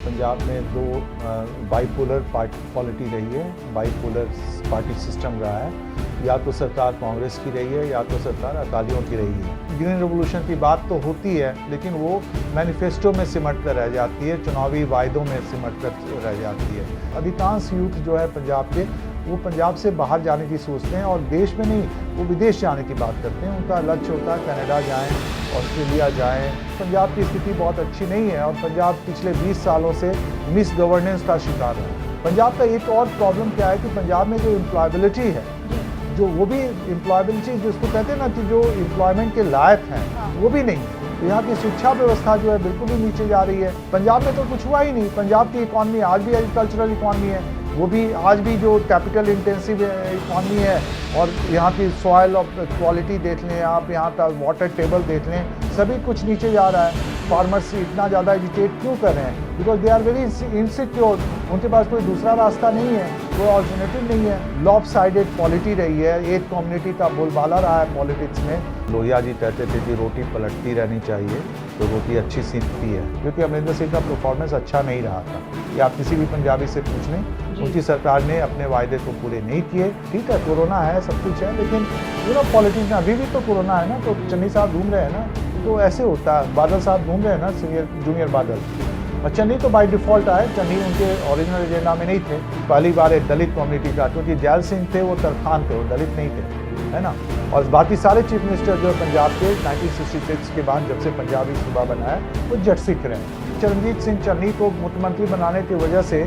पंजाब में दो bipolar polity रही है, बाईपोलर पार्टी सिस्टम रहा है। या तो सरकार कांग्रेस की रही है या तो सरकार अकालियों की रही है। ग्रीन रेवोल्यूशन की बात तो होती है लेकिन वो मैनिफेस्टो में सिमट कर रह जाती है, चुनावी वायदों में सिमट कर रह जाती है। अधिकांश यूथ जो है पंजाब के, वो पंजाब से बाहर जाने की सोचते हैं और देश में नहीं, वो विदेश जाने की बात करते हैं। उनका लक्ष्य होता है कनाडा जाएं, ऑस्ट्रेलिया जाएं। पंजाब की स्थिति बहुत अच्छी नहीं है और पंजाब पिछले 20 सालों से मिस गवर्नेंस का शिकार है। पंजाब का एक और प्रॉब्लम क्या है कि पंजाब में जो एम्प्लॉयबिलिटी है, जो वो भी एम्प्लॉयबिलिटी जिसको कहते हैं ना कि जो एम्प्लॉयमेंट के लायक हैं, वो भी नहीं है। तो यहाँ की शिक्षा व्यवस्था जो है बिल्कुल ही नीचे जा रही है। पंजाब में तो कुछ हुआ ही नहीं। पंजाब की इकॉनमी आज भी एग्रीकल्चरल इकॉनमी है, वो भी आज भी जो कैपिटल इंटेंसिव इकॉनमी है। और यहाँ की सॉइल ऑफ क्वालिटी देख लें आप, यहाँ का वाटर टेबल देख लें, सभी कुछ नीचे जा रहा है। फार्मर्स इतना ज़्यादा एजुकेट क्यों कर रहे हैं? Because they are very insecure, उनके पास कोई दूसरा रास्ता नहीं है, कोई ऑल्टरनेटिव नहीं है। लॉप साइडेड पॉलिटी रही है, एक कम्युनिटी का बोलबाला रहा है पॉलिटिक्स में। लोहिया जी कहते थे कि रोटी पलटती रहनी चाहिए तो रोटी अच्छी सीखती है, क्योंकि अमरिंदर सिंह का परफॉर्मेंस अच्छा नहीं रहा था। ये आप किसी भी पंजाबी से पूछ लें, उनकी सरकार ने अपने वायदे को पूरे नहीं किए। ठीक है, कोरोना है, सब कुछ है, लेकिन पॉलिटिक्स में अभी भी तो कोरोना है ना, तो चन्नी साहब घूम रहे हैं ना, तो ऐसे होता है। बादल साहब घूम रहे हैं ना, सीनियर जूनियर बादल। और चन्नी तो बाय डिफ़ॉल्ट आए, चन्नी उनके ओरिजिनल एजेंडा में नहीं थे। पहली बार एक दलित कम्युनिटी का, क्योंकि जैल सिंह थे वो तरखान थे, वो दलित नहीं थे, है ना। और बाकी सारे चीफ मिनिस्टर जो पंजाब के 1966 के बाद जब से पंजाबी सूबा बना है, वो जट सिख रहे हैं। चरणजीत सिंह चन्नी को मुख्यमंत्री बनाने की वजह से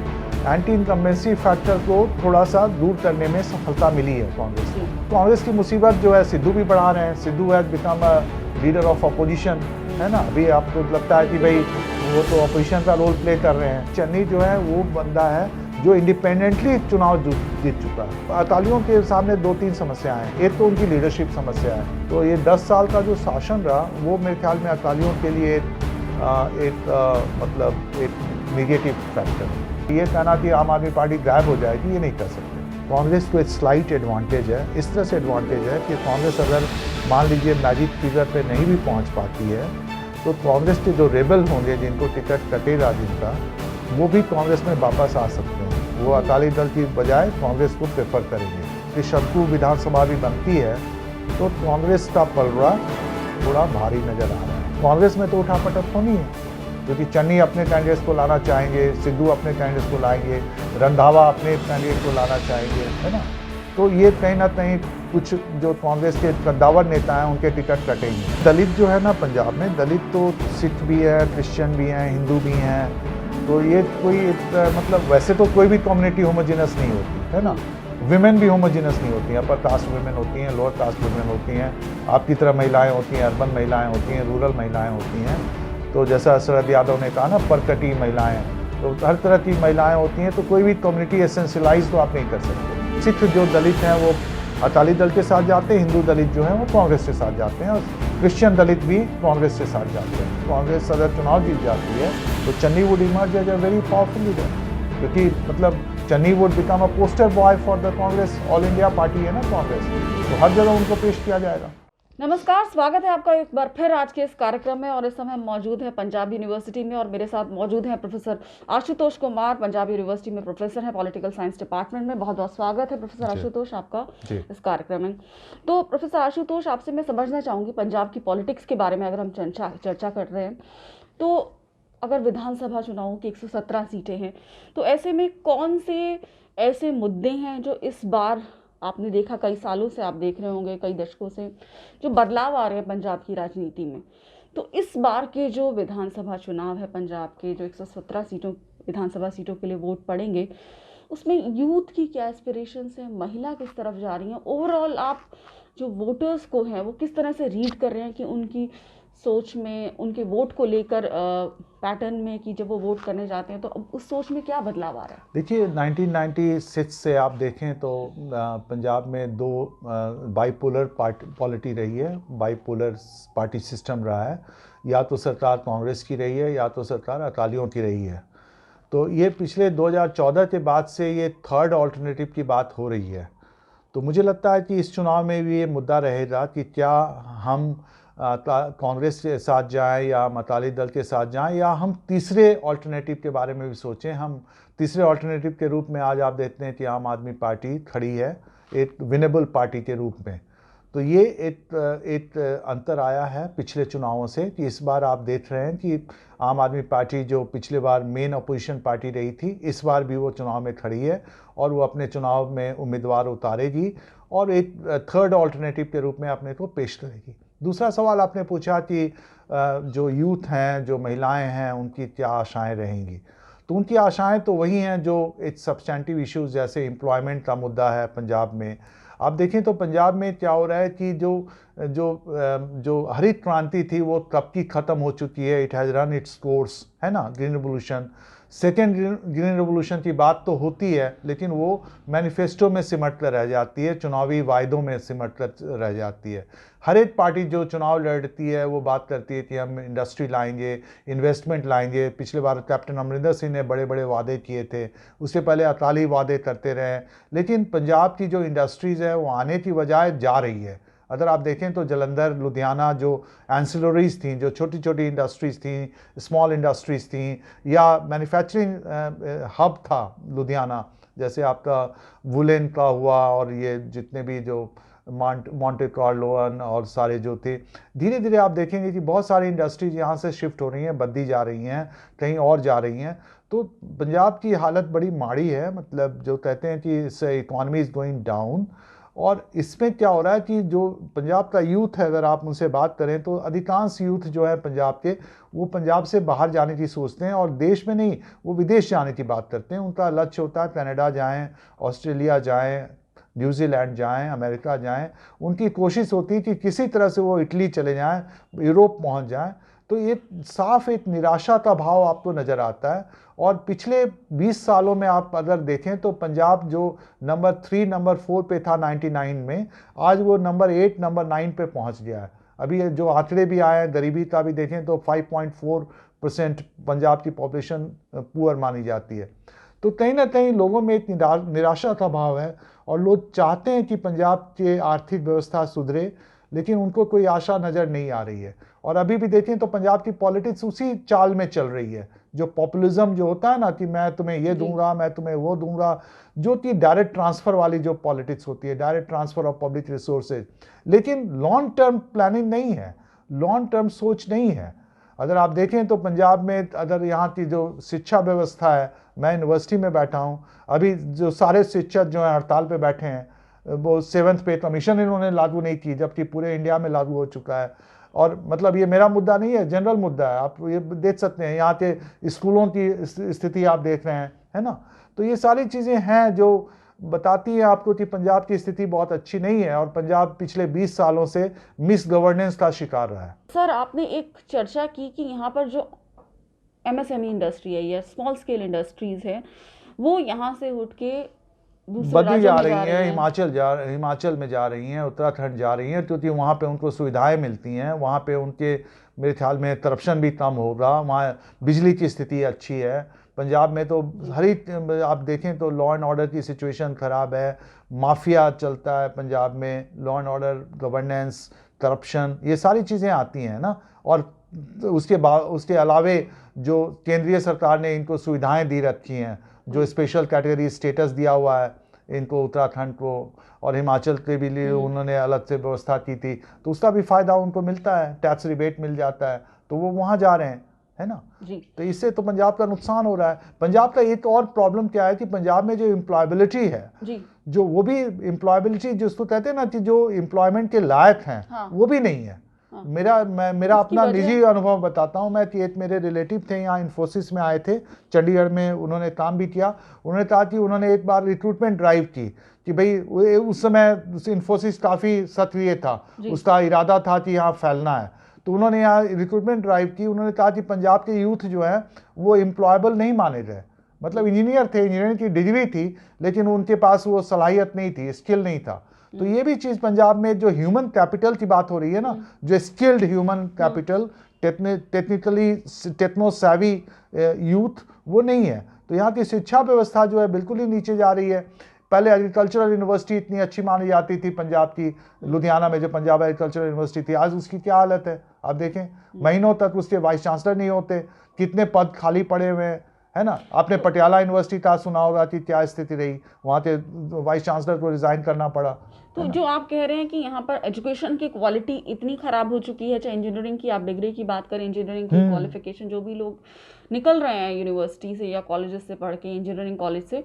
एंटी इनकम्बेंसी फैक्टर को थोड़ा सा दूर करने में सफलता मिली है कांग्रेस को। कांग्रेस की मुसीबत जो है सिद्धू भी बढ़ा रहे हैं। Sidhu has become a leader of opposition, है ना। अभी आपको लगता है कि भाई वो तो अपोजिशन का रोल प्ले कर रहे हैं। चन्नी जो है वो बंदा है जो इंडिपेंडेंटली चुनाव जीत चुका है। अकालियों के सामने 2-3 समस्याएं हैं। एक तो उनकी लीडरशिप समस्या है। तो ये 10 साल का जो शासन रहा वो मेरे ख्याल में अकालियों के लिए मतलब एक निगेटिव फैक्टर है। ये कहना कि आम आदमी पार्टी गायब हो जाएगी, ये नहीं कर सकते। कांग्रेस को एक स्लाइट एडवांटेज है, इस तरह से एडवांटेज है कि कांग्रेस अगर मान लीजिए मैजिक फिगर पे नहीं भी पहुंच पाती है तो कांग्रेस के जो रेबल होंगे, जिनको टिकट कटेगा जिनका, वो भी कांग्रेस में वापस आ सकते हैं। वो अकाली दल की बजाय कांग्रेस को प्रेफर करेंगे। कि शंकु विधानसभा भी बनती है तो कांग्रेस का पलड़ा थोड़ा भारी नजर आ रहा है। कांग्रेस में तो उठापटक होनी है, क्योंकि चन्नी अपने कैंडिडेट को लाना चाहेंगे, सिद्धू अपने कैंडिडेट को लाएंगे, रंधावा अपने कैंडिडेट को लाना चाहेंगे, है ना। तो ये कहीं ना कहीं कुछ जो कांग्रेस के कद्दावर नेता हैं उनके टिकट कटेंगे। दलित जो है ना पंजाब में, दलित तो सिख भी है, क्रिश्चियन भी हैं, हिंदू भी हैं। तो ये कोई मतलब वैसे तो कोई भी कम्युनिटी होमोजेनस नहीं होती, है ना। विमेन भी होमोजेनस नहीं होती हैं, अपर कास्ट वुमेन होती हैं, लोअर कास्ट वुमेन होती हैं, आपकी तरह महिलाएँ होती हैं, अर्बन महिलाएँ होती हैं, रूरल महिलाएँ होती हैं। तो जैसा शरद यादव ने कहा ना, परकटी महिलाएं, तो हर तरह की महिलाएं होती हैं। तो कोई भी कम्युनिटी एसेंशियलाइज तो आप नहीं कर सकते। सिख जो दलित हैं वो अकाली दल के साथ जाते हैं, हिंदू दलित जो हैं वो कांग्रेस के साथ जाते हैं, और क्रिश्चियन दलित भी कांग्रेस के साथ जाते हैं। कांग्रेस अगर चुनाव जीत जाती है तो Channi would emerge as a very powerful leader, क्योंकि मतलब Channi would become a poster boy for the Congress. All India party है ना कांग्रेस, तो हर जगह उनको पेश किया जाएगा। नमस्कार, स्वागत है आपका एक बार फिर आज के इस कार्यक्रम में। और इस समय हम मौजूद हैं पंजाब यूनिवर्सिटी में और मेरे साथ मौजूद हैं प्रोफेसर आशुतोष कुमार, पंजाब यूनिवर्सिटी में प्रोफेसर हैं पॉलिटिकल साइंस डिपार्टमेंट में। बहुत बहुत स्वागत है प्रोफेसर आशुतोष आपका इस कार्यक्रम में। तो प्रोफेसर आशुतोष, आपसे मैं समझना चाहूँगी पंजाब की पॉलिटिक्स के बारे में अगर हम चर्चा कर रहे हैं, तो अगर विधानसभा चुनावों की 117 सीटें हैं, तो ऐसे में कौन से ऐसे मुद्दे हैं जो इस बार आपने देखा, कई सालों से आप देख रहे होंगे, कई दशकों से जो बदलाव आ रहे हैं पंजाब की राजनीति में। तो इस बार के जो विधानसभा चुनाव है पंजाब के, जो 117 सीटों विधानसभा सीटों के लिए वोट पड़ेंगे, उसमें यूथ की क्या एस्पिरेशंस हैं, महिला किस तरफ जा रही हैं, ओवरऑल आप जो वोटर्स को हैं वो किस तरह से रीड कर रहे हैं कि उनकी सोच में, उनके वोट को लेकर पैटर्न में, कि जब वो वोट करने जाते हैं तो अब उस सोच में क्या बदलाव आ रहा है? देखिए 1996 से आप देखें तो पंजाब में दो बाईपोलर पॉलिटी रही है, बाईपोलर पार्टी सिस्टम रहा है। या तो सरकार कांग्रेस की रही है या तो सरकार अकालियों की रही है। तो ये पिछले 2014 के बाद से ये थर्ड ऑल्टरनेटिव की बात हो रही है। तो मुझे लगता है कि इस चुनाव में भी ये मुद्दा रहेगा कि क्या हम कांग्रेस के साथ जाएं या अकाली दल के साथ जाएं, या हम तीसरे ऑल्टरनेटिव के बारे में भी सोचें। हम तीसरे ऑल्टरनेटिव के रूप में आज आप देखते हैं कि आम आदमी पार्टी खड़ी है एक विनेबल पार्टी के रूप में। तो ये एक अंतर आया है पिछले चुनावों से कि इस बार आप देख रहे हैं कि आम आदमी पार्टी जो पिछले बार मेन अपोजिशन पार्टी रही थी, इस बार भी वो चुनाव में खड़ी है और वो अपने चुनाव में उम्मीदवार उतारेगी और एक थर्ड ऑल्टरनेटिव के रूप में अपने को पेश करेगी। दूसरा सवाल आपने पूछा कि जो यूथ हैं, जो महिलाएं हैं, उनकी क्या आशाएं रहेंगी। तो उनकी आशाएं तो वही हैं जो एक सब्सटेंटिव इश्यूज जैसे एम्प्लॉयमेंट का मुद्दा है पंजाब में। आप देखें तो पंजाब में क्या हो रहा है कि जो हरित क्रांति थी वो कब की ख़त्म हो चुकी है। It has run its course, है ना। Green revolution, second green revolution की बात तो होती है लेकिन वो मैनिफेस्टो में सिमट कर रह जाती है, चुनावी वायदों में सिमट कर रह जाती है। हर एक पार्टी जो चुनाव लड़ती है वो बात करती है कि हम इंडस्ट्री लाएंगे, इन्वेस्टमेंट लाएंगे। पिछले बार कैप्टन अमरिंदर सिंह ने बड़े बड़े वादे किए थे, उससे पहले अकाली वादे करते रहे, लेकिन पंजाब की जो इंडस्ट्रीज़ है वो आने की बजाय जा रही है। अगर आप देखें तो जलंधर, लुधियाना जो एंसिलरीज थी, जो छोटी छोटी इंडस्ट्रीज़ थी, स्मॉल इंडस्ट्रीज़ थी, या मैन्युफैक्चरिंग हब था लुधियाना, जैसे आपका वुलन का हुआ और ये जितने भी जो मॉन्टे कार्लोन और सारे जो थे, धीरे धीरे आप देखेंगे कि बहुत सारी इंडस्ट्रीज यहाँ से शिफ्ट हो रही हैं, बद्दी जा रही हैं, कहीं और जा रही हैं। तो पंजाब की हालत बड़ी माड़ी है, मतलब जो कहते हैं कि इस इकॉनमी इज़ गोइंग डाउन। और इसमें क्या हो रहा है कि जो पंजाब का यूथ है, अगर आप उनसे बात करें तो अधिकांश यूथ जो है पंजाब के, वो पंजाब से बाहर जाने की सोचते हैं और देश में नहीं, वो विदेश जाने की बात करते हैं। उनका लक्ष्य होता है कनाडा जाएं, ऑस्ट्रेलिया जाएं, न्यूजीलैंड जाएं, अमेरिका जाएं। उनकी कोशिश होती है कि किसी तरह से वो इटली चले जाएं, यूरोप पहुंच जाएं। तो ये साफ एक निराशा का भाव आपको नज़र आता है। और पिछले 20 सालों में आप अगर देखें तो पंजाब जो नंबर 3, नंबर 4 पे था 99 में, आज वो नंबर 8, नंबर 9 पे पहुंच गया है। अभी जो आंकड़े भी आए हैं गरीबी का भी देखें तो 5.4% पंजाब की पॉपुलेशन पुअर मानी जाती है। तो कहीं ना कहीं लोगों में एक निराशा का भाव है और लोग चाहते हैं कि पंजाब की आर्थिक व्यवस्था सुधरे, लेकिन उनको कोई आशा नज़र नहीं आ रही है। और अभी भी देखें तो पंजाब की पॉलिटिक्स उसी चाल में चल रही है, जो पॉपुलिज्म जो होता है ना कि मैं तुम्हें ये दूंगा, मैं तुम्हें वो दूंगा, जो कि डायरेक्ट ट्रांसफ़र वाली जो पॉलिटिक्स होती है, direct transfer of public resources, लेकिन लॉन्ग टर्म प्लानिंग नहीं है, लॉन्ग टर्म सोच नहीं है। अगर आप देखें तो पंजाब में अगर यहाँ की जो शिक्षा व्यवस्था है, मैं यूनिवर्सिटी में बैठा हूँ, अभी जो सारे शिक्षक जो हैं हड़ताल पे बैठे हैं, वो 7th पे कमीशन इन्होंने लागू नहीं की, जबकि पूरे इंडिया में लागू हो चुका है। और मतलब ये मेरा मुद्दा नहीं है, जनरल मुद्दा है। आप ये देख सकते हैं यहाँ के स्कूलों की स्थिति आप देख रहे हैं, है ना। तो ये सारी चीज़ें हैं जो बताती है आपको कि पंजाब की स्थिति बहुत अच्छी नहीं है और पंजाब पिछले 20 सालों से मिस गवर्नेंस का शिकार रहा है। सर, आपने एक चर्चा की कि यहाँ पर जो MSME इंडस्ट्री है या स्मॉल स्केल इंडस्ट्रीज है वो यहाँ से उठ के बद्दी जा रही हैं, हिमाचल में जा रही हैं, उत्तराखंड जा रही हैं, क्योंकि वहाँ पे उनको सुविधाएं मिलती हैं। वहाँ पे उनके मेरे ख्याल में करप्शन भी कम होगा, वहाँ बिजली की स्थिति अच्छी है। पंजाब में तो आप देखें तो लॉ एंड ऑर्डर की सिचुएशन ख़राब है, माफिया चलता है पंजाब में, law and order, governance, corruption, ये सारी चीज़ें आती हैं ना। और उसके अलावे जो केंद्रीय सरकार ने इनको सुविधाएं दी रखी हैं, जो स्पेशल कैटेगरी स्टेटस दिया हुआ है इनको, उत्तराखंड को और हिमाचल के भी लिए उन्होंने अलग से व्यवस्था की थी, तो उसका भी फ़ायदा उनको मिलता है, टैक्स रिबेट मिल जाता है, तो वो वहाँ जा रहे हैं, है ना जी। तो इससे तो पंजाब का नुकसान हो रहा है। पंजाब का एक और प्रॉब्लम क्या है कि पंजाब में जो एम्प्लॉयबिलिटी है जी, जो वो भी एम्प्लॉयबिलिटी जिसको कहते हैं ना कि जो एम्प्लॉयमेंट के लायक हैं, हाँ, वो भी नहीं है। हाँ। मेरा अपना निजी अनुभव बताता हूँ। मैं एक मेरे रिलेटिव थे यहाँ इन्फोसिस में आए थे, चंडीगढ़ में उन्होंने काम भी किया। उन्होंने कहा कि उन्होंने एक बार रिक्रूटमेंट ड्राइव की कि भाई उस समय इन्फोसिस काफ़ी सक्रिय था, उसका इरादा था कि यहाँ फैलना है, तो उन्होंने यहाँ रिक्रूटमेंट ड्राइव की। उन्होंने कहा कि पंजाब के यूथ जो है वो एम्प्लॉयबल नहीं माने गए, मतलब इंजीनियर थे, इंजीनियरिंग की डिग्री थी, लेकिन उनके पास वो सलाहियत नहीं थी, स्किल नहीं था। तो ये भी चीज़ पंजाब में जो ह्यूमन कैपिटल की बात हो रही है ना, जो skilled human capital, technically techno savvy youth, वो नहीं है। तो यहाँ की शिक्षा व्यवस्था जो है बिल्कुल ही नीचे जा रही है। पहले एग्रीकल्चरल यूनिवर्सिटी इतनी अच्छी मानी जाती थी पंजाब की, लुधियाना में जो पंजाब एग्रीकल्चरल यूनिवर्सिटी थी, आज उसकी क्या हालत है आप देखें। महीनों तक उसके वाइस चांसलर नहीं होते, कितने पद खाली पड़े हुए हैं, है ना। आपने पटियाला यूनिवर्सिटी का सुना होगा कि क्या स्थिति रही, वहाँ के वाइस चांसलर को रिजाइन करना पड़ा। तो जो आप कह रहे हैं कि यहाँ पर एजुकेशन की क्वालिटी इतनी खराब हो चुकी है, चाहे इंजीनियरिंग की आप डिग्री की बात करें, इंजीनियरिंग की क्वालिफिकेशन जो भी लोग निकल रहे हैं यूनिवर्सिटी से या कॉलेजेस से पढ़ के, इंजीनियरिंग कॉलेज से,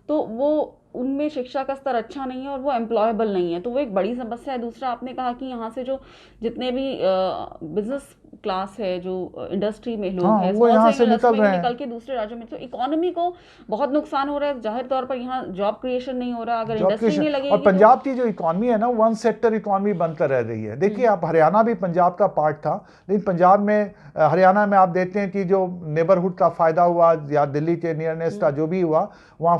तो वो उनमें शिक्षा का स्तर अच्छा नहीं है और वो एम्प्लॉयबल नहीं है, तो वो एक बड़ी समस्या है। दूसरा आपने कहा कि यहाँ से जो जितने भी बिजनेस क्लास है, जो इंडस्ट्री में लोग हैं, वो यहाँ से निकल रहे हैं, निकल के दूसरे राज्यों में, तो इकोनॉमी को बहुत नुकसान हो रहा है। जाहिर तौर पर यहाँ जॉब क्रिएशन नहीं हो रहा, अगर इंडस्ट्री नहीं लगेगी। और पंजाब की जो इकोनॉमी है ना, वन सेक्टर इकोनॉमी बनकर रह रही है। देखिए आप, हरियाणा भी पंजाब का पार्ट था, लेकिन पंजाब में, हरियाणा में आप देखते हैं कि जो नेबरहुड का फायदा हुआ या दिल्ली के नियरनेस का जो भी हुआ, वहाँ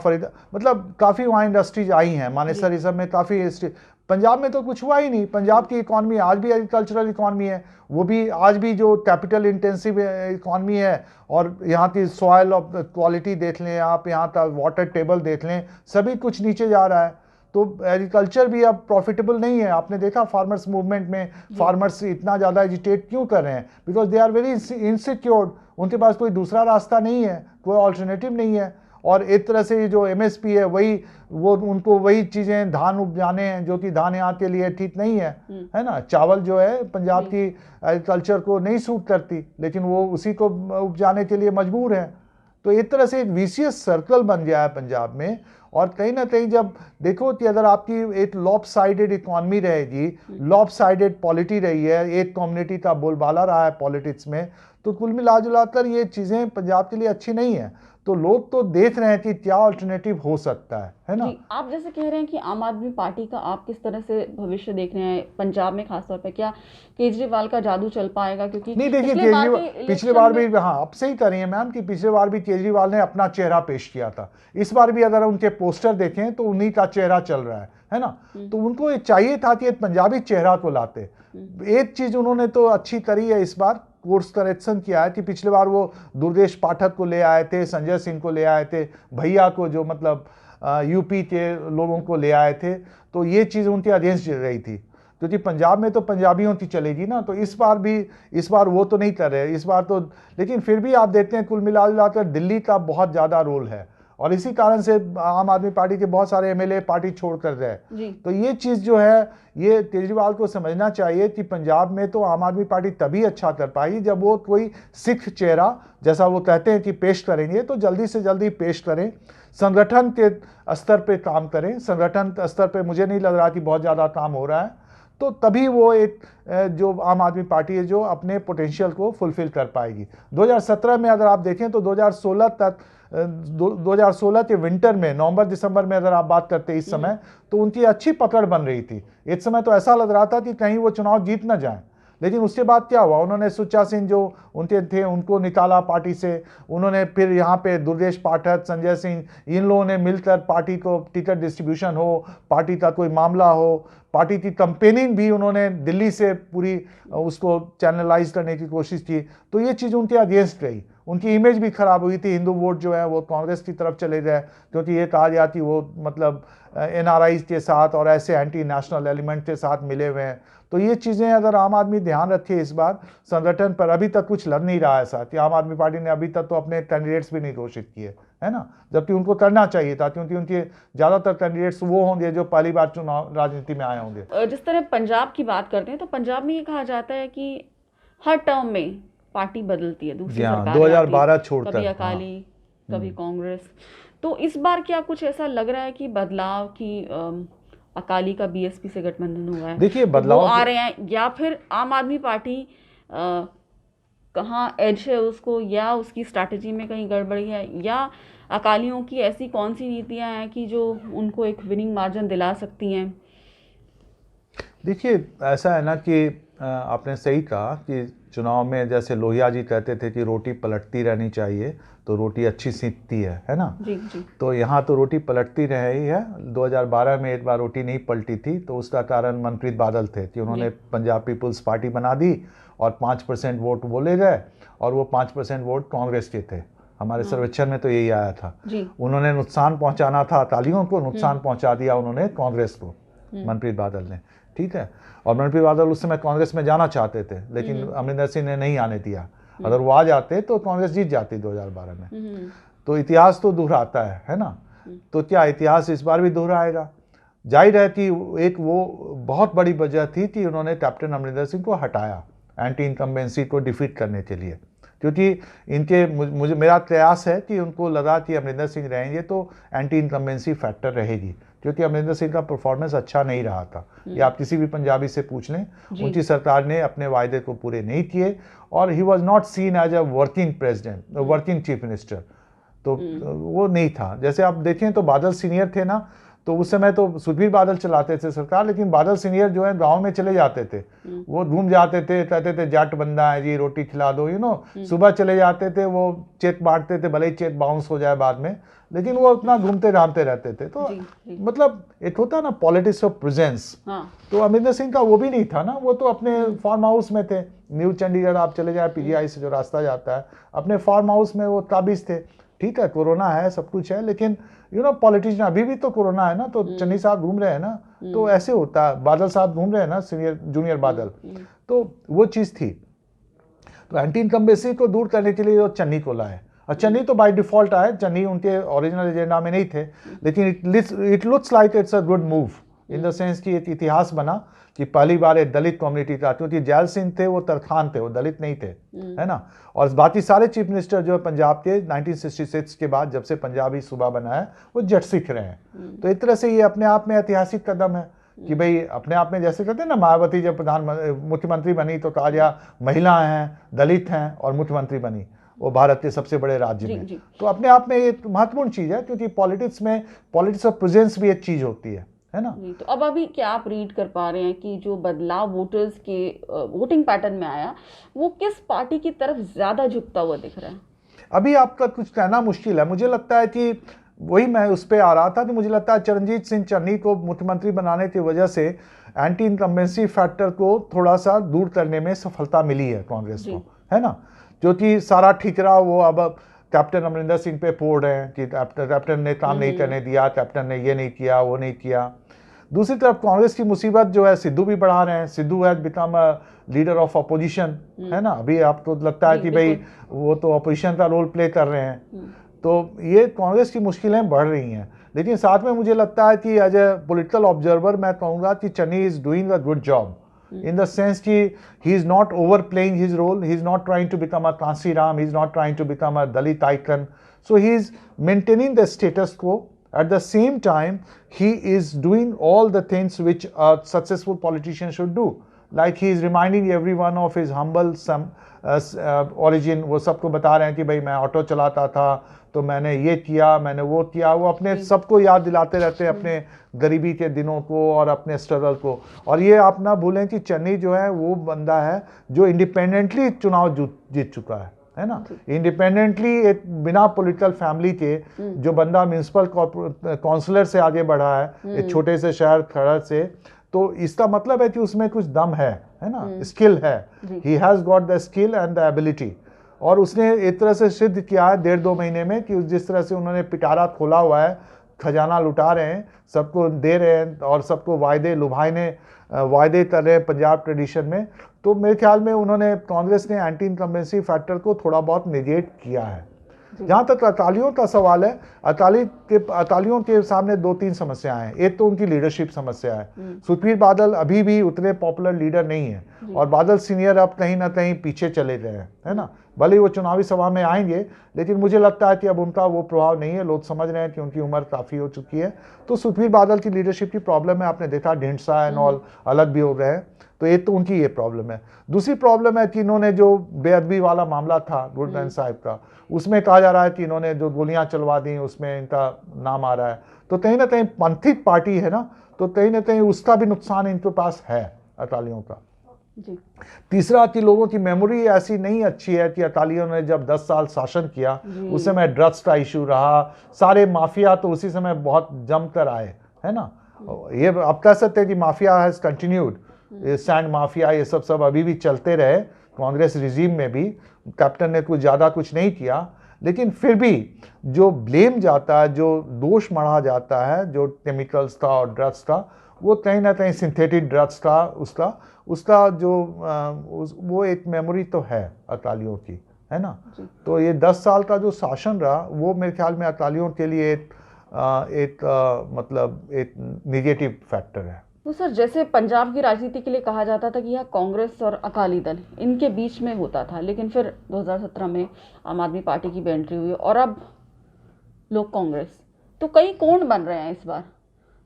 मतलब काफ़ी वहाँ इंडस्ट्रीज आई हैं, मानेसर इस सब में काफ़ी। पंजाब में तो कुछ हुआ ही नहीं। पंजाब की इकॉनमी आज भी एग्रीकल्चरल इकॉनमी है, वो भी आज भी जो कैपिटल इंटेंसिव इकॉनमी है, और यहाँ की सॉइल ऑफ क्वालिटी देख लें आप, यहाँ का वाटर टेबल देख लें, सभी कुछ नीचे जा रहा है। तो एग्रीकल्चर भी अब प्रॉफिटेबल नहीं है। आपने देखा फार्मर्स मूवमेंट में फार्मर्स इतना ज़्यादा एजिटेट क्यों कर रहे हैं, because they are very insecured, उनके पास कोई दूसरा रास्ता नहीं है, कोई ऑल्टरनेटिव नहीं है। और एक तरह से जो एमएसपी है वही, वो उनको वही चीज़ें धान उपजाने हैं जो कि धान यहाँ के लिए ठीक नहीं है ना। चावल जो है पंजाब की एग्रीकल्चर को नहीं सूट करती, लेकिन वो उसी को उपजाने के लिए मजबूर हैं। तो एक तरह से एक विशियस सर्कल बन गया है पंजाब में। और कहीं ना कहीं जब देखो कि अगर आपकी एक लॉपसाइडेड इकॉनमी रहेगी, लॉपसाइडेड पॉलिटी रही है, एक कम्युनिटी का बोलबाला रहा है पॉलिटिक्स में, तो कुल मिला जुलाकर ये चीज़ें पंजाब के लिए अच्छी नहीं है। तो लोग तो देख रहे हैं कि क्या अल्टरनेटिव हो सकता है ना। जी, आप जैसे कह रहे हैं कि आम आदमी पार्टी का आप किस तरह से भविष्य देख रहे हैं पंजाब में खासतौर पे, क्या केजरीवाल का जादू चल पाएगा? क्योंकि नहीं, देखिए केजरीवाल पिछले बार भी, हाँ आप सही कर रही हैं मैम, कि पिछले बार भी केजरीवाल ने अपना चेहरा पेश किया था। इस बार भी अगर उनके पोस्टर देखें तो उन्हीं का चेहरा चल रहा है ना। तो उनको ये चाहिए था कि एक पंजाबी चेहरा को लाते। एक चीज उन्होंने तो अच्छी करी है, इस बार कोर्स करेक्शन किया है कि पिछले बार वो दुर्गेश पाठक को ले आए थे, संजय सिंह को ले आए थे, भैया को जो मतलब यूपी के लोगों को ले आए थे। तो ये चीज़ उनके अगेंस्ट रही थी, क्योंकि पंजाब में तो पंजाबियों की चलेगी ना। तो इस बार वो तो नहीं कर रहे इस बार तो। लेकिन फिर भी आप देखते हैं कुल मिलाकर दिल्ली का बहुत ज़्यादा रोल है, और इसी कारण से आम आदमी पार्टी के बहुत सारे एमएलए पार्टी छोड़कर गए। तो ये चीज़ जो है, ये केजरीवाल को समझना चाहिए कि पंजाब में तो आम आदमी पार्टी तभी अच्छा कर पाएगी जब वो कोई सिख चेहरा, जैसा वो कहते हैं कि पेश करेंगे, तो जल्दी से जल्दी पेश करें, संगठन के स्तर पे काम करें। संगठन स्तर पे मुझे नहीं लग रहा कि बहुत ज़्यादा काम हो रहा है, तो तभी वो एक जो आम आदमी पार्टी है जो अपने पोटेंशियल को फुलफिल कर पाएगी। 2017 में अगर आप देखें तो 2016 तक, 2016 के विंटर में, नवंबर दिसंबर में अगर आप बात करते इस समय, तो उनकी अच्छी पकड़ बन रही थी। एक समय तो ऐसा लग रहा था कि कहीं वो चुनाव जीत न जाए। लेकिन उसके बाद क्या हुआ, उन्होंने सुच्चा सिंह जो उनके थे उनको निकाला पार्टी से। उन्होंने फिर यहाँ पे दुर्गेश पाठक, संजय सिंह, इन लोगों ने मिलकर पार्टी को टिकट डिस्ट्रीब्यूशन हो, पार्टी का कोई मामला हो, पार्टी की कंपेनिंग भी उन्होंने दिल्ली से पूरी उसको चैनलाइज करने की कोशिश की। तो ये चीज़ उनके अगेंस्ट रही, उनकी इमेज भी खराब हुई थी। हिंदू वोट जो है वो कांग्रेस की तरफ चले गए, क्योंकि ये कहा गया कि वो मतलब एनआरआई के साथ और ऐसे एंटी नेशनल एलिमेंट के साथ मिले हुए हैं। तो ये चीज़ें अगर आम आदमी ध्यान रखे इस बार संगठन पर, अभी तक कुछ लग नहीं रहा है साथ कि आम आदमी पार्टी ने अभी तक तो अपने कैंडिडेट्स भी नहीं घोषित किए, है ना, जबकि उनको करना चाहिए था, क्योंकि उनके ज़्यादातर कैंडिडेट्स वो होंगे जो पहली बार चुनाव राजनीति में आए होंगे। जिस तरह पंजाब की बात करते हैं, तो पंजाब में ये कहा जाता है कि हर टर्म में पार्टी बदलती है, दूसरी सरकार 2012 छोड़कर, कभी अकाली, कभी कांग्रेस। तो इस बार क्या कुछ ऐसा लग रहा है कि बदलाव की, अकाली का बीएसपी से गठबंधन हुआ है, देखिए बदलाव आ रहे हैं, या फिर आम आदमी पार्टी कहाँ एज है उसको, या उसकी स्ट्रैटेजी में कहीं गड़बड़ी है, या अकालियों की ऐसी कौन सी नीतियां हैं कि जो उनको एक विनिंग मार्जिन दिला सकती हैं? देखिए ऐसा है ना कि आपने सही कहा कि चुनाव में जैसे लोहिया जी कहते थे कि रोटी पलटती रहनी चाहिए, तो रोटी अच्छी सीखती है ना। जी। तो यहाँ तो रोटी पलटती रही है। 2012 में एक बार रोटी नहीं पलटी थी, तो उसका कारण मनप्रीत बादल थे कि उन्होंने पंजाब पीपुल्स पार्टी बना दी और 5% वोट बोले गए, और वो 5% वोट कांग्रेस के थे। हमारे सर्वेक्षण में तो यही आया था। जी। उन्होंने नुकसान पहुंचाना था अकालियों को, नुकसान पहुंचा दिया उन्होंने कांग्रेस को, मनप्रीत बादल ने, ठीक है। और मनप्रीत बादल उस समय कांग्रेस में जाना चाहते थे, लेकिन अमरिंदर सिंह ने नहीं आने दिया। अगर वो आ जाते तो कांग्रेस जीत जाती 2012 में। तो इतिहास तो दोहराता है ना। तो क्या इतिहास इस बार भी दोहराएगा? जाहिर है कि एक वो बहुत बड़ी वजह थी कि उन्होंने कैप्टन अमरिंदर सिंह को हटाया एंटी इनकम्बेंसी को डिफीट करने के लिए, क्योंकि इनके मुझे मेरा प्रयास है कि उनको लगा कि अमरिंदर सिंह रहेंगे तो एंटी इनकम्बेंसी फैक्टर रहेगी, क्योंकि अमरिंदर सिंह का परफॉर्मेंस अच्छा नहीं रहा था। ये आप किसी भी पंजाबी से पूछ लें, उनकी सरकार ने अपने वायदे को पूरे नहीं किए और he was not seen as a working president, working chief minister. तो वो नहीं था। जैसे आप देखें तो बादल सीनियर थे ना, तो उस समय तो सुखबीर बादल चलाते थे सरकार, लेकिन बादल सीनियर जो है गांव में चले जाते थे, वो घूम जाते थे, कहते थे जाट बंदा है जी, रोटी खिला दो, सुबह चले जाते थे, वो चेक बांटते थे, भले ही चेक बाउंस हो जाए बाद में, लेकिन वो अपना घूमते घामते रहते थे। तो मतलब एक होता ना पॉलिटिक्स ऑफ प्रेजेंस, तो अमरिंदर सिंह का वो भी नहीं था ना। वो तो अपने फार्म हाउस में थे, न्यू चंडीगढ़ आप चले जाए, पीजीआई से जो रास्ता जाता है, अपने फार्म हाउस में वो काबिज थे। ठीक है, कोरोना है, सब कुछ है, लेकिन पॉलिटिशियन, अभी भी तो कोरोना है ना, तो चन्नी साहब घूम रहे हैं ना, तो ऐसे होता है। बादल साहब घूम रहे हैं ना, सीनियर जूनियर बादल, तो वो चीज़ थी। तो एंटी इनकम्बेंसी को दूर करने के लिए वो चन्नी को लाए, और चन्नी तो बाय डिफॉल्ट आए, चन्नी उनके ओरिजिनल एजेंडा में नहीं थे, लेकिन it looks like it's a good move in the sense कि एक इतिहास बना कि पहली बार एक दलित कम्युनिटी का, क्योंकि जैल सिंह थे वो तरखान थे, वो दलित नहीं थे, है ना। और बाकी सारे चीफ मिनिस्टर जो पंजाब के 1966 के बाद जब से पंजाबी सूबा बना है वो जट सिख रहे हैं। तो एक तरह से ये अपने आप में ऐतिहासिक कदम है कि भाई अपने आप में, जैसे कहते हैं ना, मायावती जब मुख्यमंत्री बनी तो कहा गया महिला हैं, दलित हैं और मुख्यमंत्री बनी वो भारत के सबसे बड़े राज्य में। तो अपने आप में ये महत्वपूर्ण चीज़ है, क्योंकि पॉलिटिक्स ऑफ प्रेजेंस भी एक चीज़ होती है ना। तो अब अभी क्या आप रीड कर पा रहे हैं कि जो बदलाव वोटर्स के वोटिंग पैटर्न में आया, वो किस पार्टी की तरफ ज्यादा झुकता हुआ दिख रहा है? अभी आपका कुछ कहना मुश्किल है। मुझे लगता है कि वही मैं उस पर आ रहा था कि मुझे लगता है चरणजीत सिंह चन्नी को मुख्यमंत्री बनाने की वजह से एंटी इनकम्बेंसी फैक्टर को थोड़ा सा दूर करने में सफलता मिली है कांग्रेस को, है ना। जो कि सारा ठिकरा वो अब कैप्टन अमरिंदर सिंह पे फोड़ रहे हैं कि कैप्टन ने काम नहीं करने दिया, कैप्टन ने ये नहीं किया, वो नहीं किया। दूसरी तरफ कांग्रेस की मुसीबत जो है सिद्धू भी बढ़ा रहे हैं। Sidhu has become a leader of opposition, है ना। अभी आपको लगता है कि भाई वो तो अपोजिशन का रोल प्ले कर रहे हैं, तो ये कांग्रेस की मुश्किलें बढ़ रही हैं। लेकिन साथ में मुझे लगता है कि एज ए पॉलिटिकल ऑब्जर्वर मैं कहूँगा कि Channi is doing a good job in the sense कि he is not overplaying his role, he is not trying to become a Kansi Ram, he is not trying to become a Dalit icon, so he is maintaining the status quo. At the same time he is doing all the things which a successful politician should do, like he is reminding everyone of his humble origin। वो सबको बता रहे हैं कि भाई मैं auto चलाता था तो मैंने ये किया, मैंने वो किया। वो अपने सबको याद दिलाते रहते हैं अपने गरीबी के दिनों को और अपने स्ट्रगल को। और ये आप ना भूलें कि चन्नी जो है वो बंदा है जो इंडिपेंडेंटली चुनाव जीत चुका है ना। इंडिपेंडेंटली एक बिना पॉलिटिकल फैमिली के जो बंदा म्यूनसिपल काउंसलर से आगे बढ़ा है एक छोटे से शहर खरड़ से, तो इसका मतलब है कि उसमें कुछ दम है ना, स्किल है। He has got the skill and the ability. और उसने एक तरह से सिद्ध किया है 1.5-2 महीने में कि जिस तरह से उन्होंने पिटारा खोला हुआ है, खजाना लुटा रहे हैं, सबको दे रहे हैं और सबको वायदे कर रहे हैं पंजाब ट्रेडिशन में। तो मेरे ख्याल में उन्होंने, कांग्रेस ने एंटी इनकम्बेंसी फैक्टर को थोड़ा बहुत निगेट किया है। जहाँ तक अकालियों का सवाल है, अकालियों के सामने 2-3 समस्याएं हैं। एक तो उनकी लीडरशिप समस्या है। सुखबीर बादल अभी भी उतने पॉपुलर लीडर नहीं है, और बादल सीनियर अब कहीं ना कहीं पीछे चले गए हैं, है ना। भले ही वो चुनावी सभा में आएंगे, लेकिन मुझे लगता है कि अब उनका वो प्रभाव नहीं है। लोग समझ रहे हैं कि उनकी उम्र काफ़ी हो चुकी है। तो सुखबीर बादल की लीडरशिप की प्रॉब्लम है। आपने देखा ढींढसा एंड ऑल अलग भी हो गए हैं, तो एक तो उनकी ये प्रॉब्लम है। दूसरी प्रॉब्लम है कि इन्होंने जो बेअदबी वाला मामला था गुरनानक साहिब का, उसमें कहा जा रहा है कि इन्होंने जो गोलियां चलवा दी उसमें इनका नाम आ रहा है। तो कहीं ना कहीं पंथिक पार्टी है ना, तो कहीं ना कहीं उसका भी नुकसान इनके पास है अकालियों का। तीसरा कि लोगों की मेमोरी ऐसी नहीं अच्छी है कि अकालियों ने जब 10 साल शासन किया उस समय ड्रग्स का इशू रहा, सारे माफिया तो उसी समय बहुत जमकर आए, है ना। ये आप कह सकते हैं कि mafia has continued, sand mafia ये सब अभी भी चलते रहे कांग्रेस रिजीम में भी। कैप्टन ने कुछ ज़्यादा कुछ नहीं किया, लेकिन फिर भी जो ब्लेम जाता है, जो दोष मढ़ा जाता है, जो केमिकल्स था और ड्रग्स था, वो कहीं ना कहीं सिंथेटिक ड्रग्स था, उसका जो वो एक मेमोरी तो है अकालियों की, है ना। तो ये 10 साल का जो शासन रहा वो मेरे ख्याल में अकालियों के लिए मतलब एक निगेटिव फैक्टर है। तो सर, जैसे पंजाब की राजनीति के लिए कहा जाता था कि यह कांग्रेस और अकाली दल इनके बीच में होता था, लेकिन फिर 2017 में आम आदमी पार्टी की भी एंट्री हुई और अब लोग कांग्रेस, तो कई कोण बन रहे हैं इस बार।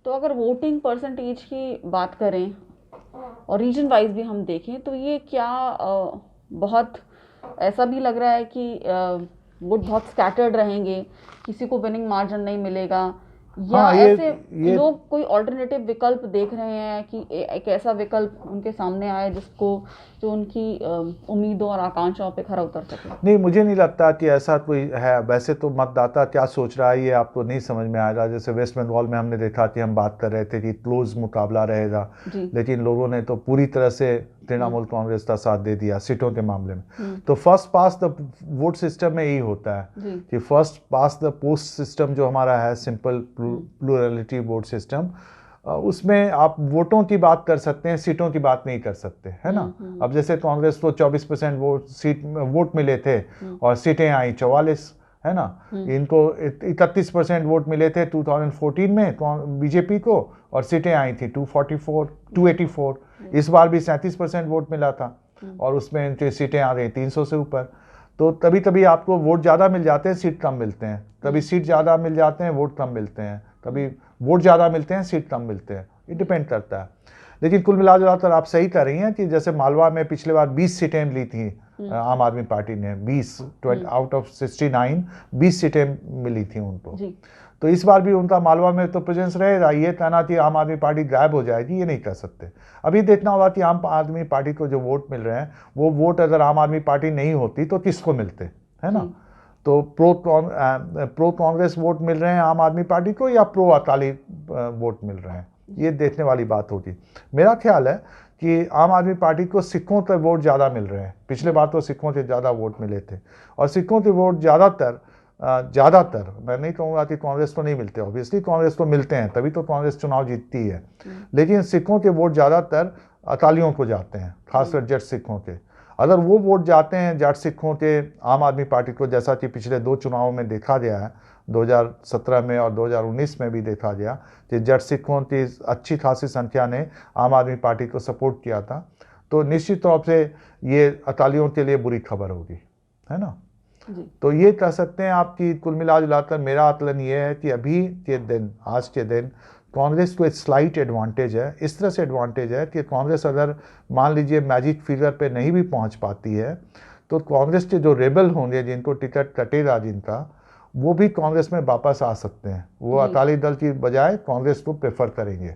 तो अगर वोटिंग परसेंटेज की बात करें और रीजन वाइज भी हम देखें तो ये क्या बहुत ऐसा भी लग रहा है कि वोट बहुत स्कैटर्ड रहेंगे, किसी को विनिंग मार्जिन नहीं मिलेगा, या हाँ, ऐसे ये लोग कोई ऑल्टरनेटिव विकल्प देख रहे हैं कि एक ऐसा विकल्प उनके सामने आए जो उनकी उम्मीदों और आकांक्षाओं पे खरा उतर सके? नहीं, मुझे नहीं लगता कि ऐसा कोई है। वैसे तो मतदाता क्या सोच रहा है ये आपको नहीं समझ में आएगा। जैसे वेस्ट बंगाल में हमने देखा कि हम बात कर रहे थे कि क्लोज मुकाबला रहेगा, लेकिन लोगों ने तो पूरी तरह से तृणमूल कांग्रेस का साथ दे दिया सीटों के मामले में। तो first pass the vote system में यही होता है कि first pass the post system जो हमारा है, सिंपल प्लूरलिटी वोट सिस्टम, उसमें आप वोटों की बात कर सकते हैं, सीटों की बात नहीं कर सकते, है ना। अब जैसे कांग्रेस को 24% वोट मिले थे और सीटें आई 44, है ना। इनको 31% वोट मिले थे 2014 में बीजेपी को और सीटें आई थी 284। इस बार भी 37% वोट मिला था और उसमें इनकी सीटें आ रही 300 से ऊपर। तो कभी कभी आपको वोट ज़्यादा मिल जाते हैं, सीट कम मिलते हैं, कभी सीट ज़्यादा मिल जाते हैं, वोट कम मिलते हैं, कभी वोट ज़्यादा मिलते हैं, सीट कम मिलते हैं, ये डिपेंड करता है। लेकिन कुल मिलाकर आप सही कह रही हैं कि जैसे मालवा में पिछले बार 20 सीटें ली थी आम आदमी पार्टी ने, 20 आउट ऑफ 69 20 सीटें मिली थी उनको। तो इस बार भी उनका मालवा में तो प्रेजेंस रहेगा। ये कहना कि आम आदमी पार्टी गायब हो जाएगी, ये नहीं कह सकते। अभी देखना होगा कि आम आदमी पार्टी को जो वोट मिल रहे हैं वो वोट अगर आम आदमी पार्टी नहीं होती तो किसको मिलते, है ना। तो प्रो कांग्रेस वोट मिल रहे हैं आम आदमी पार्टी को या प्रो अकाली वोट मिल रहे हैं, ये देखने वाली बात होगी। मेरा ख्याल है कि आम आदमी पार्टी को सिखों के वोट ज़्यादा मिल रहे हैं। पिछले बार तो सिखों से ज़्यादा वोट मिले थे और सिखों के वोट ज़्यादातर मैं नहीं कहूँगा कि कांग्रेस को नहीं मिलते, ऑब्वियसली कांग्रेस को मिलते हैं, तभी तो कांग्रेस चुनाव जीतती है। लेकिन सिखों के वोट ज़्यादातर अकालियों को जाते हैं, खासकर जट सिखों के। अगर वो वोट जाते हैं जट सिखों के आम आदमी पार्टी को, जैसा कि पिछले 2 चुनावों में देखा गया है, 2017 में और 2019 में भी देखा गया कि जट सिखों की अच्छी खासी संख्या ने आम आदमी पार्टी को सपोर्ट किया था, तो निश्चित तौर से ये अकालियों के लिए बुरी खबर होगी, है ना। तो ये कह सकते हैं आपकी कुल मिलाकर मेरा आकलन ये है कि अभी के दिन, आज के दिन कांग्रेस को एक स्लाइट एडवांटेज है। इस तरह से एडवांटेज है कि कांग्रेस अगर मान लीजिए मैजिक फिगर पे नहीं भी पहुंच पाती है तो कांग्रेस के जो रेबल होंगे, जिनको टिकट कटेगा जिनका, वो भी कांग्रेस में वापस आ सकते हैं। वो अकाली दल की बजाय कांग्रेस को प्रेफर करेंगे।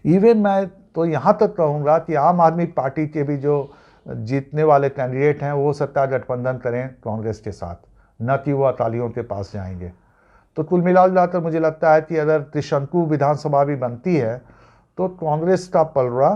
इवन मैं तो यहाँ तक कहूँगा कि आम आदमी पार्टी के भी जो जीतने वाले कैंडिडेट हैं वो सत्ता गठबंधन करें कांग्रेस के साथ, न कि वो अकालियों के पास जाएंगे। तो कुल मिलाकर मुझे लगता है कि अगर त्रिशंकु विधानसभा भी बनती है तो कांग्रेस का पलड़ा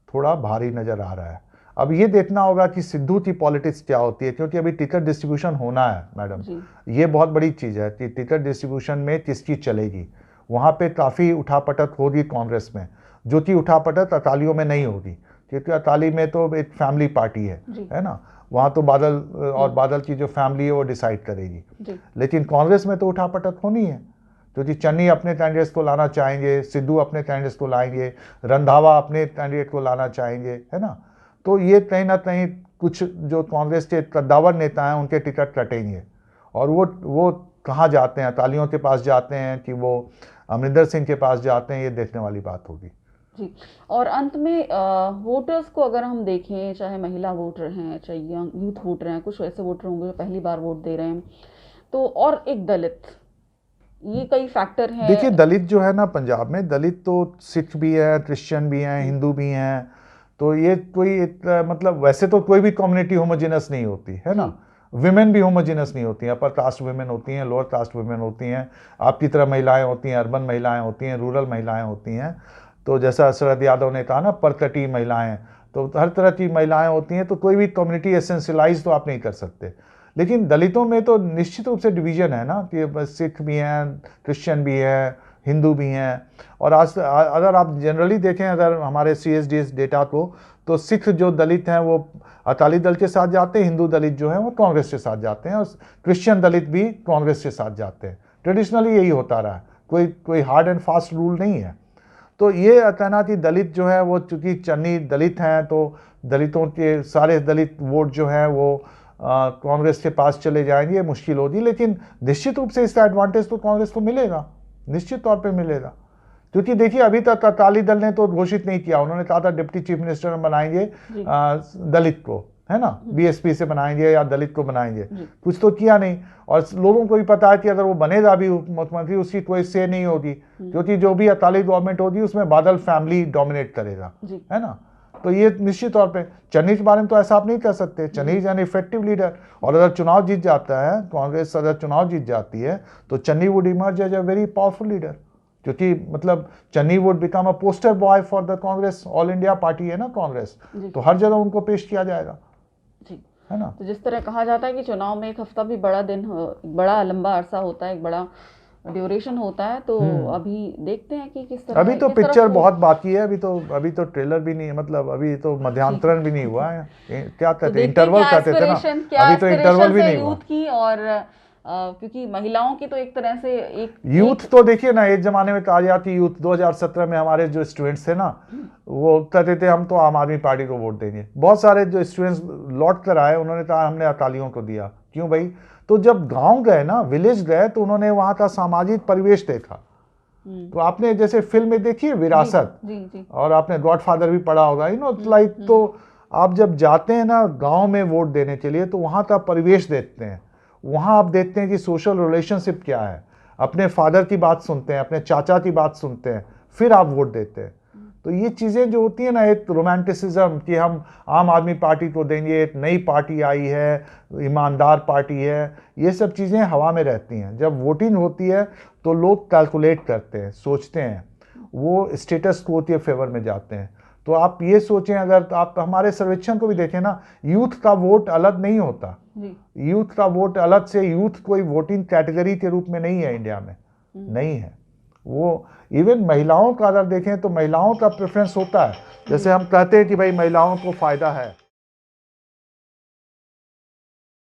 थोड़ा भारी नज़र आ रहा है। अब ये देखना होगा कि सिद्धू की पॉलिटिक्स क्या होती है, क्योंकि अभी टिकट डिस्ट्रीब्यूशन होना है मैडम। ये बहुत बड़ी चीज़ है कि टिकट डिस्ट्रीब्यूशन में किसकी चलेगी। वहाँ पे काफ़ी उठापटक होगी कांग्रेस में, जो कि उठापटक अकालियों में नहीं होगी, क्योंकि अकाली में तो एक फैमिली पार्टी है ना। वहाँ तो बादल की जो फैमिली है वो डिसाइड करेगी। लेकिन कांग्रेस में तो उठापटक होनी है, क्योंकि चन्नी अपने कैंडिडेट्स को लाना चाहेंगे, सिद्धू अपने कैंडिडेट्स को लाएंगे, रंधावा अपने कैंडिडेट को लाना चाहेंगे, है ना। तो ये कहीं ना कहीं कुछ जो कांग्रेस के कद्दावर नेता हैं उनके टिकट कटेंगे और वो कहाँ जाते हैं, अकालियों के पास जाते हैं कि वो अमरिंदर सिंह के पास जाते हैं, ये देखने वाली बात होगी। जी, और अंत में वोटर्स को अगर हम देखें, चाहे महिला वोटर हैं, चाहे यूथ वोटर हैं, कुछ ऐसे वोटर होंगे जो पहली बार वोट दे रहे हैं, तो और एक दलित, ये कई फैक्टर हैं। देखिए, दलित जो है ना, पंजाब में दलित तो सिख भी है, क्रिश्चियन भी हैं, हिंदू भी हैं। तो ये कोई मतलब वैसे तो कोई भी कम्युनिटी होमोजेनस नहीं होती है ना। विमेन भी होमोजेनस नहीं होती हैं, अपर कास्ट वुमेन होती हैं, लोअर कास्ट वुमेन होती हैं, आपकी तरह महिलाएं होती हैं, अर्बन महिलाएं होती हैं, रूरल महिलाएं होती हैं। तो जैसा शरद यादव ने कहा ना, परतटी महिलाएं, तो हर तरह की महिलाएं होती हैं। तो कोई भी कम्युनिटी एसेंशियलाइज तो आप नहीं कर सकते। लेकिन दलितों में तो निश्चित रूप से डिवीजन है ना, कि बस सिख भी हैं, क्रिश्चियन भी हैं, हिंदू भी हैं। और आज अगर आप जनरली देखें अगर हमारे CSDS डेटा को, तो सिख जो दलित हैं वो अकाली दल के साथ जाते हैं, हिंदू दलित जो हैं वो कांग्रेस के साथ जाते हैं, और क्रिश्चियन दलित भी कांग्रेस के साथ जाते हैं। ट्रेडिशनली यही होता रहा है, कोई हार्ड एंड फास्ट रूल नहीं है। तो ये कहना कि दलित जो है वो, चूंकि चन्नी दलित हैं तो दलितों के सारे दलित वोट जो हैं वो कांग्रेस के पास चले जाएंगे, ये मुश्किल होगी। लेकिन निश्चित रूप से इसका एडवांटेज तो कांग्रेस को मिलेगा, निश्चित तौर पे मिलेगा। क्योंकि देखिए अभी तक अकाली दल ने तो घोषित नहीं किया, उन्होंने कहा था डिप्टी चीफ मिनिस्टर में बनाएंगे दलित को, है ना, BSP से बनाएंगे या दलित को बनाएंगे, कुछ तो किया नहीं। और लोगों को भी पता है कि अगर वो बनेगा भी मुख्यमंत्री, उसकी कोई से नहीं होगी, क्योंकि जो भी अकाली गवर्नमेंट होगी उसमें बादल फैमिली डोमिनेट करेगा, है ना। तो ये निश्चित तौर पे चन्नी के बारे में तो ऐसा आप नहीं कर सकते। Channi is an effective leader, और अगर चुनाव जीत जाता है कांग्रेस, अगर चुनाव जीत जाती है तो Channi would emerge as a very powerful leader, क्योंकि मतलब Channi would become a poster boy for the Congress. All India party है ना कांग्रेस, तो हर जगह उनको पेश किया जाएगा, है ना। तो जिस तरह कहा जाता है कि चुनाव में एक हफ्ता भी बड़ा दिन, बड़ा लंबा अरसा होता है, एक बड़ा ड्यूरेशन होता है, तो अभी देखते हैं कि किस तरह। अभी तो पिक्चर बहुत बाकी है, अभी तो ट्रेलर भी नहीं है, मतलब अभी तो मध्यांतरण भी नहीं हुआ है, क्या कहते हैं, इंटरवल कहते थे ना, अभी तो इंटरवल भी नहीं हुआ की। और क्योंकि महिलाओं की तो एक तरह से एक यूथ तो देखिए ना, एक जमाने में कहा जाती यूथ, 2017 में हमारे जो स्टूडेंट्स थे ना, वो कहते थे हम तो आम आदमी पार्टी को वोट देंगे। बहुत सारे जो स्टूडेंट्स लौट कर आए, उन्होंने कहा हमने अकालियों को दिया। क्यों भाई? तो जब गांव गए ना, विलेज गए, तो उन्होंने वहां का सामाजिक परिवेश देखा। तो आपने जैसे फिल्म में देखी है विरासत, जी। और आपने गॉडफादर भी पढ़ा होगा, लाइक। तो आप जब जाते हैं ना गांव में वोट देने के लिए, तो वहां का परिवेश देखते हैं, वहां आप देखते हैं कि सोशल रिलेशनशिप क्या है, अपने फादर की बात सुनते हैं, अपने चाचा की बात सुनते हैं, फिर आप वोट देते हैं। तो ये चीज़ें जो होती है ना, एक रोमांटिसिज्म कि हम आम आदमी पार्टी को देंगे, एक नई पार्टी आई है, ईमानदार पार्टी है, ये सब चीज़ें हवा में रहती हैं। जब वोटिंग होती है तो लोग कैलकुलेट करते हैं, सोचते हैं, वो स्टेटस को के फेवर में जाते हैं। तो आप ये सोचें, अगर आप हमारे सर्वेक्षण को भी देखें ना, यूथ का वोट अलग नहीं होता, यूथ का वोट अलग से, यूथ कोई वोटिंग कैटेगरी के रूप में नहीं है इंडिया में, नहीं है वो। इवन महिलाओं का अगर देखें तो महिलाओं का प्रेफरेंस होता है, जैसे हम कहते हैं कि भाई महिलाओं को फायदा है,